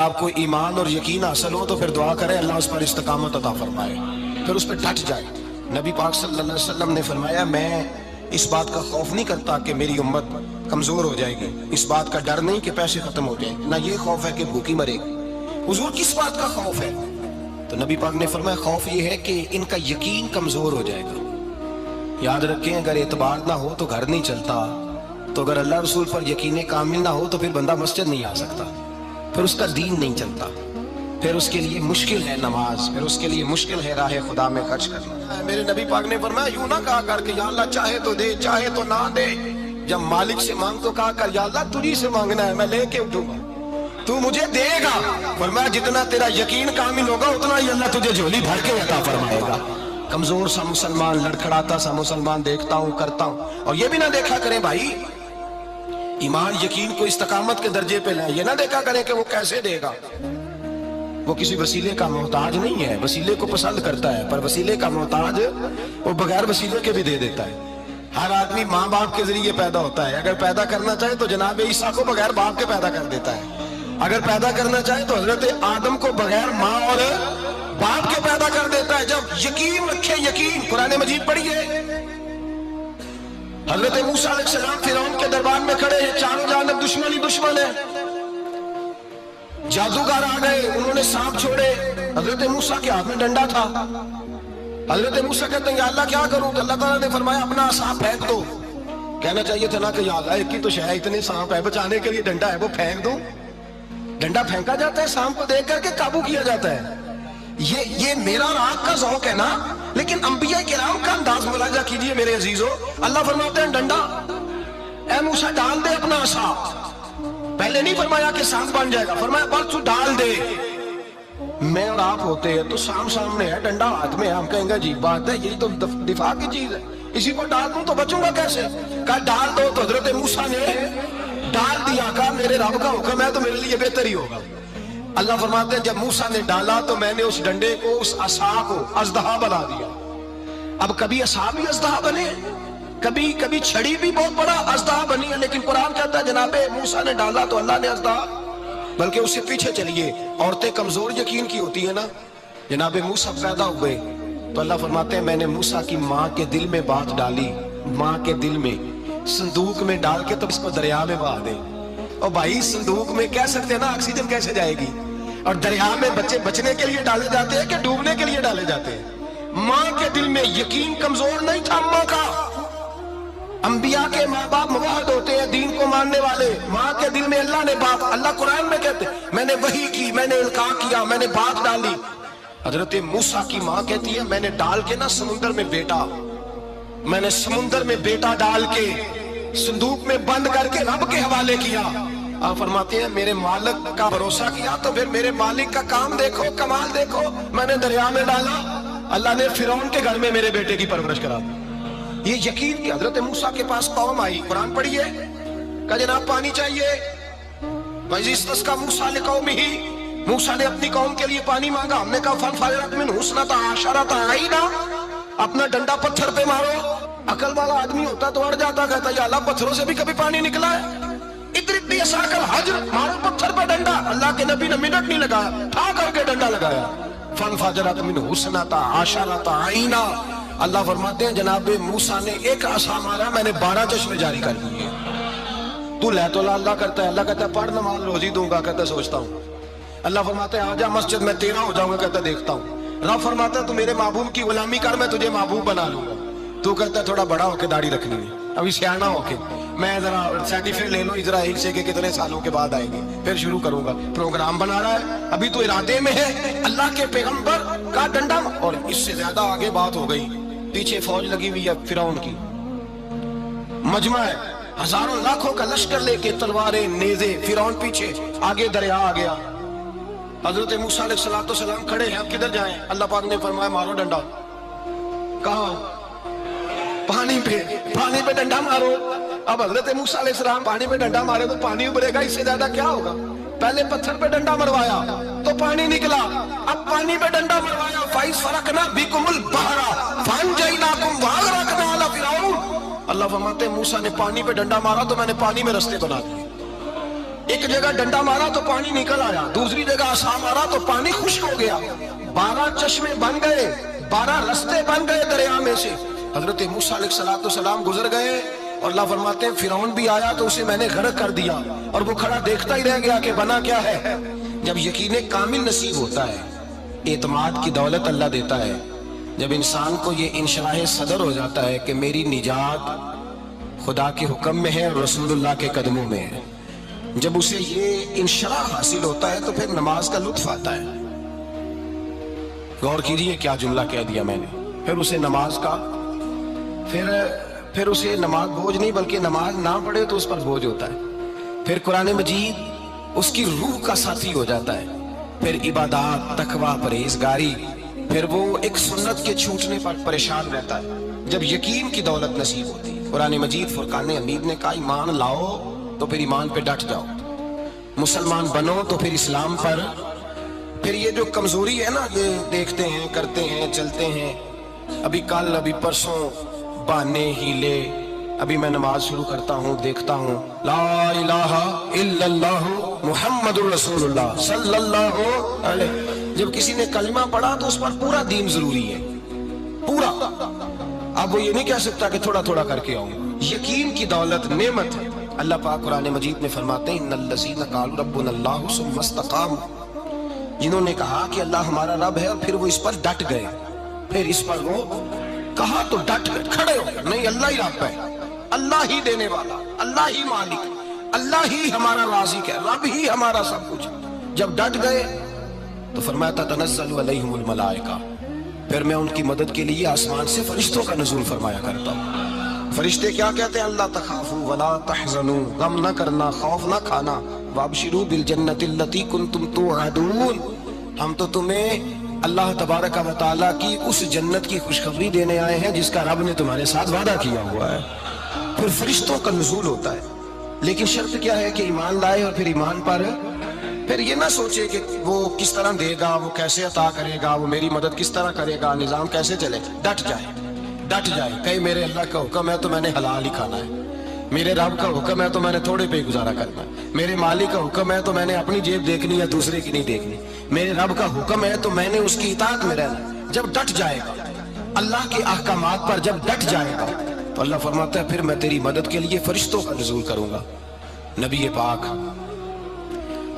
آپ کو ایمان اور یقین حاصل ہو تو پھر دعا کرے اللہ اس پر استقامت عطا فرمائے، پھر اس پہ ڈٹ جائے۔ نبی پاک صلی اللہ علیہ وسلم نے فرمایا میں اس بات کا خوف نہیں کرتا کہ میری امت کمزور ہو جائے گی، اس بات کا ڈر نہیں کہ پیسے ختم ہو جائیں، نہ یہ خوف ہے کہ بھوکی مرے گی۔ حضور کس بات کا خوف ہے؟ تو نبی پاک نے فرمایا خوف یہ ہے کہ ان کا یقین کمزور ہو جائے گا۔ یاد رکھیں اگر اعتبار نہ ہو تو گھر نہیں چلتا، تو اگر اللہ رسول پر یقین کامل نہ ہو تو پھر بندہ مسجد نہیں آ سکتا، پھر اس کا دین نہیں چلتا، پھر اس کے لیے مشکل ہے نماز، پھر اس کے لیے مشکل ہے راہ خدا میں خرچ کرنا۔ میرے نبی پاک نے فرمایا یوں نہ کہا کر کہ یا اللہ چاہے تو دے چاہے تو نہ دے، جب مالک سے مانگ تو کہا کر یا اللہ تجھی سے مانگنا ہے، میں لے کے اٹھوں گا، تو مجھے دے گا۔ فرمایا جتنا تیرا یقین کامل ہوگا اتنا ہی اللہ تجھے جھولی بھر کے عطا فرمائے گا۔ کمزور سا مسلمان، لڑکھڑاتا سا مسلمان دیکھتا ہوں کرتا ہوں، اور یہ بھی نہ دیکھا کریں بھائی ایمان یقین کو استقامت کے درجے پہ لائیں، یہ نہ دیکھا کریں کہ وہ کیسے دے گا، وہ کسی وسیلے کا محتاج نہیں ہے، وسیلے کو پسند کرتا ہے، پر وسیلے کا محتاج وہ بغیر وسیلے کے بھی دے دیتا ہے۔ ہر آدمی ماں باپ کے ذریعے پیدا ہوتا ہے، اگر پیدا کرنا چاہے تو جناب عیسیٰ کو بغیر باپ کے پیدا کر دیتا ہے، اگر پیدا کرنا چاہے تو حضرت آدم کو بغیر ماں اور باپ کے پیدا کر دیتا ہے۔ جب یقین رکھے، یقین قرآن مجید پڑھیے، حضرت موسیٰ علیہ السلام فرعون کے دربار میں کھڑے ہیں، چاروں جانب دشمن ہی دشمن ہے، جادوگر آ گئے، انہوں نے سانپ چھوڑے، حضرت موسیٰ کے ہاتھ میں ڈنڈا تھا، حضرت موسیٰ کہتے ہیں یا اللہ کیا کروں؟ تو اللہ تعالیٰ نے فرمایا اپنا عصا پھینک دو۔ کہنا چاہیے تھا نا کہ یا اللہ ایک ہی تو شے، اتنے سانپ ہے، بچانے کے لیے ڈنڈا ہے وہ پھینک دو۔ ڈنڈا پھینکا جاتا ہے، سانپ کو دیکھ کر کے قابو کیا جاتا ہے۔ یہ میرا اور آپ کا ذوق ہے نا، لیکن انبیاء کرام کا انداز ملاحظہ کیجئے میرے عزیزو۔ اللہ فرماتے ہیں ڈنڈا، اے موسیٰ ڈال دے اپنا عصا۔ پہلے نہیں فرمایا کہ سانپ بن جائے گا، فرمایا بس تو ڈال دے۔ میں اور آپ ہوتے ہیں تو سانپ سامنے ہے، ڈنڈا ہاتھ میں ہے، ہم کہیں گے عجیب بات ہے، یہی تو دفاع کی چیز ہے، اسی کو ڈال دوں تو بچوں گا کیسے؟ کہا ڈال دو، تو حضرت موسیٰ نے ڈال دیا، کہا میرے رب کا حکم ہے تو میرے لیے بہتر ہی ہوگا۔ اللہ فرماتے ہیں جب موسیٰ نے ڈالا تو میں نے اس ڈنڈے کو، اس عصا کو اژدہا بنا دیا۔ اب کبھی عصا بھی اژدہا بنے، کبھی چھڑی بھی بہت بڑا اژدہا بنی ہے، لیکن قرآن کہتا ہے جناب موسیٰ نے ڈالا تو اللہ نے اژدہا، بلکہ اس سے پیچھے چلیے، عورتیں کمزور یقین کی ہوتی ہیں نا، جناب موسیٰ پیدا ہوئے تو اللہ فرماتے ہیں میں نے موسیٰ کی ماں کے دل میں بات ڈالی، ماں کے دل میں صندوق میں ڈال کے تو اس کو دریا میں بہا دے۔ اور بھائی صندوق میں کہہ سکتے ہیں نا آکسیجن کیسے جائے گی، اور دریا میں بچے بچنے کے لیے ڈالے جاتے ہیں کہ ڈوبنے کے لیے ڈالے جاتے ہیں؟ ماں کے دل میں یقین کمزور نہیں تھا ماں کا۔ انبیاء کے ماں باپ موحد ہوتے ہیں، دین کو ماننے والے، ماں کے دل میں اللہ نے بات، اللہ قرآن میں کہتے ہیں میں نے وحی کی، میں نے القاء کیا، میں نے بات ڈالی۔ حضرت موسیٰ کی ماں کہتی ہے میں نے ڈال کے نا سمندر میں بیٹا، میں نے سمندر میں بیٹا ڈال کے صندوق میں بند کر کے رب کے حوالے کیا۔ آپ فرماتے ہیں میرے مالک کا بھروسہ کیا تو پھر میرے مالک کا کام دیکھو، کمال دیکھو، میں نے دریا میں ڈالا، اللہ نے فرعون کے گھر میں میرے بیٹے کی پرورش کرا دی۔ یہ یقین کہ حضرت موسیٰ کے پاس قوم آئی، قرآن پڑھیے، کہا جناب پانی چاہیے، وَإِذِ اسْتَسْقَىٰ مُوسَىٰ لِقَوْمِهِ، موسیٰ نے اپنی قوم کے لیے پانی مانگا، ہم نے کہا فَانْفَجَرَتْ مِنْهُ اثْنَتَا عَشَرَةَ عَيْنًا، اپنا ڈنڈا پتھر پہ مارو۔ عقل والا آدمی ہوتا تو اڑ جاتا، کہتا یا اللہ پتھروں سے بھی کبھی پانی نکلا ہے؟ اضرب بعصاک الحجر، مارو پتھر پہ ڈنڈا۔ اللہ کے نبی نے منٹ نہیں لگایا، ٹھا کر کے ڈنڈا لگایا، فَانْفَجَرَتْ مِنْهُ اثْنَتَا عَشَرَةَ عَيْنًا۔ اللہ فرماتے ہیں جناب موسیٰ نے ایک عصا مارا، میں نے 12 چشمے جاری کر دیے۔ تو لے تو اللہ کرتا ہے، اللہ کہتا ہے پڑھ نماز روزی دوں گا، کہتا ہے سوچتا ہوں۔ اللہ فرماتے ہیں آجا مسجد میں تیرا ہو جاؤں گا، کہتا ہے دیکھتا ہوں۔ رب فرماتا ہے تو میرے محبوب کی غلامی کر، میں تجھے محبوب بنا لوں گا۔ تو کہتا ہے تھوڑا بڑا ہو کے داڑھی رکھنی ہے، ابھی سیانا ہو کے، میں ذرا سرٹیفکیٹ لے لو اسرائیل سے کہ کتنے سالوں کے بعد آئیں گے، پھر شروع کروں گا۔ پروگرام بنا رہا ہے، ابھی تو ارادے میں ہے، اللہ کے پیغمبر کا ڈنڈا، اور اس سے زیادہ آگے بات ہو گئی، پیچھے فوج لگی ہوئی ہے فرعون کی، مجمع ہے، ہزاروں لاکھوں کا لشکر لے کے، تلواریں نیزے، فرعون پیچھے، آگے دریا آ گیا۔ حضرت موسیٰ علیہ السلام کھڑے ہیں، اب کدھر جائیں؟ اللہ پاک نے فرمایا مارو ڈنڈا۔ کہاں؟ پانی پہ ڈنڈا مارو۔ اب حضرت موسیٰ علیہ السلام پانی پہ ڈنڈا مارے تو پانی ابھرے گا، اس سے زیادہ کیا ہوگا؟ پہلے پتھر پہ ڈنڈا مروایا تو پانی نکلا، اب پانی پہ ڈنڈا مروایا، فَإِذْ فَرَقْنَا بِكُمُ الْبَحْرَ فَأَنْجَيْنَاكُمْ وَأَغْرَقْنَا آلَ فِرْعَوْنَ۔ اللہ فرماتے ہیں موسیٰ نے پانی پہ ڈنڈا مارا تو میں نے پانی میں رستے بنا دیے۔ ایک جگہ ڈنڈا مارا تو پانی نکل آیا، دوسری جگہ عصا مارا تو پانی خشک ہو گیا، 12 چشمے بن گئے، 12 رستے بن گئے دریا میں سے۔ حضرت موسیٰ علیہ السلام گزر گئے اور اللہ فرماتے ہیں فرعون بھی آیا تو اسے میں نے غرق کر دیا، اور وہ کھڑا دیکھتا ہی رہ گیا کہ بنا کیا ہے۔ جب یقین کامل نصیب ہوتا ہے، اعتماد کی دولت اللہ دیتا ہے، جب انسان کو یہ انشراح صدر ہو جاتا ہے کہ میری نجات خدا کے حکم میں ہے اور رسول اللہ کے قدموں میں ہے، جب اسے یہ انشراح حاصل ہوتا ہے تو پھر نماز کا لطف آتا ہے۔ غور کیجئے کیا جملہ کہہ دیا میں نے، پھر اسے نماز کا پھر اسے نماز بوجھ نہیں بلکہ نماز نہ پڑھے تو اس پر بوجھ ہوتا ہے، پھر قرآن مجید اس کی روح کا ساتھی ہو جاتا ہے، پھر عبادات، تقوی، پرہیزگاری، پھر وہ ایک سنت کے چھوٹنے پر پریشان رہتا ہے جب یقین کی دولت نصیب ہوتی ہے۔ قرآن مجید فرقان حمید نے کہا ایمان لاؤ تو پھر ایمان پہ ڈٹ جاؤ، مسلمان بنو تو پھر اسلام پر۔ پھر یہ جو کمزوری ہے نا، یہ دیکھتے ہیں، کرتے ہیں، چلتے ہیں، ابھی کل ابھی پرسوں بہانے ہیلے، ابھی میں نماز شروع کرتا ہوں دیکھتا ہوں لا الہ الا اللہ محمد الرسول اللہ صلی اللہ علیہ، جب کسی نے کلمہ پڑھا تو اس پر پورا دین ضروری ہے، پورا۔ اب وہ یہ نہیں کہہ سکتا کہ تھوڑا تھوڑا کر کے آؤں۔ یقین کی دولت نعمت ہے۔ اللہ پاک قرآن مجید میں فرماتے ہیں ان الذین قالوا ربنا اللہ ثم استقاموا، جنہوں نے کہا کہ اللہ ہمارا رب ہے اور پھر وہ اس پر ڈٹ گئے، پھر اس پر وہ کہا تو ڈٹ گئے، کھڑے ہو گئے، نہیں اللہ ہی رب ہے، اللہ ہی دینے والا، اللہ ہی مالک، اللہ ہی ہمارا رازق ہے، رب ہی ہمارا سب کچھ۔ جب ڈٹ گئے تو فرمایا تتنزل علیہم الملائکہ، پھر میں ان کی مدد کے لیے آسمان سے فرشتوں کا نزول فرمایا کرتا ہوں۔ فرشتے کیا کہتے ہیں؟ اللہ تخافوا ولا تحزنوا، غم نہ کرنا، خوف نہ کھانا، وابشروا بالجنۃ التی کنتم توعدون، ہم تو تمہیں اللہ تبارک و تعالیٰ کی اس جنت کی خوشخبری دینے آئے ہیں جس کا رب نے تمہارے ساتھ وعدہ کیا ہوا ہے۔ پھر فرشتوں کا نزول ہوتا ہے، لیکن شرط کیا ہے کہ ایمان لائے، اور پھر ایمان پر پھر یہ نہ سوچے کہ وہ کس طرح دے گا، وہ کیسے عطا کرے گا، وہ میری مدد کس طرح کرے گا، نظام کیسے چلے گا۔ ڈٹ جائے کہ میرے اللہ کا حکم ہے تو میں نے حلال ہی کھانا ہے، میرے رب کا حکم ہے تو میں نے تھوڑے پہ گزارا کرنا ہے، میرے مالک کا حکم ہے تو میں نے اپنی جیب دیکھنی یا دوسرے کی نہیں دیکھنی، میرے رب کا حکم ہے تو میں نے اس کی اطاعت میں رہنا۔ جب ڈٹ جائے گا اللہ کے احکامات پر، جب ڈٹ جائے گا تو اللہ فرماتا ہے پھر میں تیری مدد کے لیے فرشتوں کا نزول کروں گا۔ نبی پاک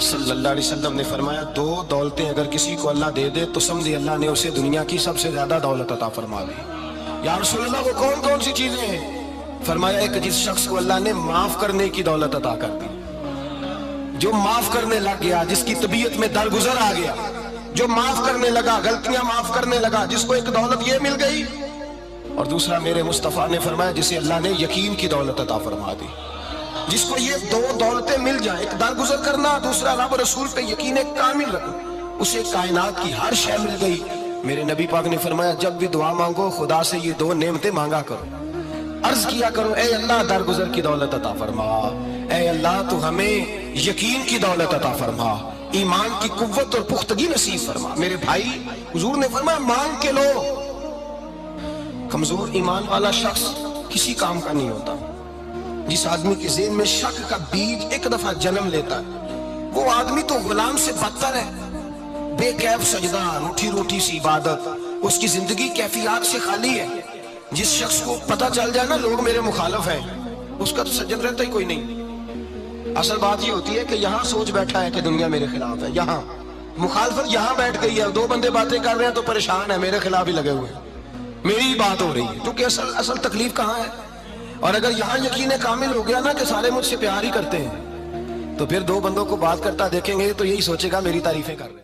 صلی اللہ علیہ وسلم نے فرمایا 2 دولتیں اگر کسی کو اللہ دے دے تو سمجھے اللہ نے اسے دنیا کی سب سے زیادہ دولت عطا فرما دی۔ یا رسول اللہ وہ کون کون سی چیزیں ہیں؟ فرمایا ایک جس شخص کو اللہ نے معاف کرنے کی دولت عطا کر دی، جو معاف کرنے لگ گیا، جس کی طبیعت میں درگزر آ گیا، جو معاف کرنے لگا، غلطیاں معاف کرنے لگا، جس کو ایک دولت یہ مل گئی، اور دوسرا میرے مصطفیٰ نے فرمایا جسے اللہ نے یقین کی دولت عطا فرما دی۔ جس کو یہ 2 دولتیں مل جائیں، ایک درگزر کرنا، دوسرا رب رسول پہ یقین کامل رکھنا، اسے کائنات کی ہر شے مل گئی۔ میرے نبی پاک نے فرمایا جب بھی دعا مانگو خدا سے یہ 2 نعمتیں مانگا کرو، عرض کیا کرو اے اللہ درگزر کی دولت عطا فرما، اے اللہ تو ہمیں یقین کی دولت عطا فرما، ایمان کی قوت اور پختگی نصیب فرما۔ میرے بھائی حضور نے فرمایا مانگ کے لو۔ کمزور ایمان والا شخص کسی کام کا نہیں ہوتا۔ جس آدمی کے ذہن میں شک کا بیج ایک دفعہ جنم لیتا ہے وہ آدمی تو غلام سے بدتر ہے۔ بے کیف سجدہ، روٹھی روٹھی سی عبادت، اس کی زندگی کیفیات سے خالی ہے۔ جس شخص کو پتہ چل جائے نا لوگ میرے مخالف ہیں، اس کا تو سجن رہتا ہی کوئی نہیں۔ اصل بات یہ ہوتی ہے کہ یہاں سوچ بیٹھا ہے کہ دنیا میرے خلاف ہے، یہاں مخالفت یہاں بیٹھ گئی ہے، 2 بندے باتیں کر رہے ہیں تو پریشان ہے، میرے خلاف ہی لگے ہوئے ہیں، میری ہی بات ہو رہی ہے، کیونکہ اصل تکلیف کہاں ہے؟ اور اگر یہاں یقین کامل ہو گیا نا کہ سارے مجھ سے پیار ہی کرتے ہیں، تو پھر 2 بندوں کو بات کرتا دیکھیں گے تو یہی سوچے گا میری تعریفیں کر رہے ہیں۔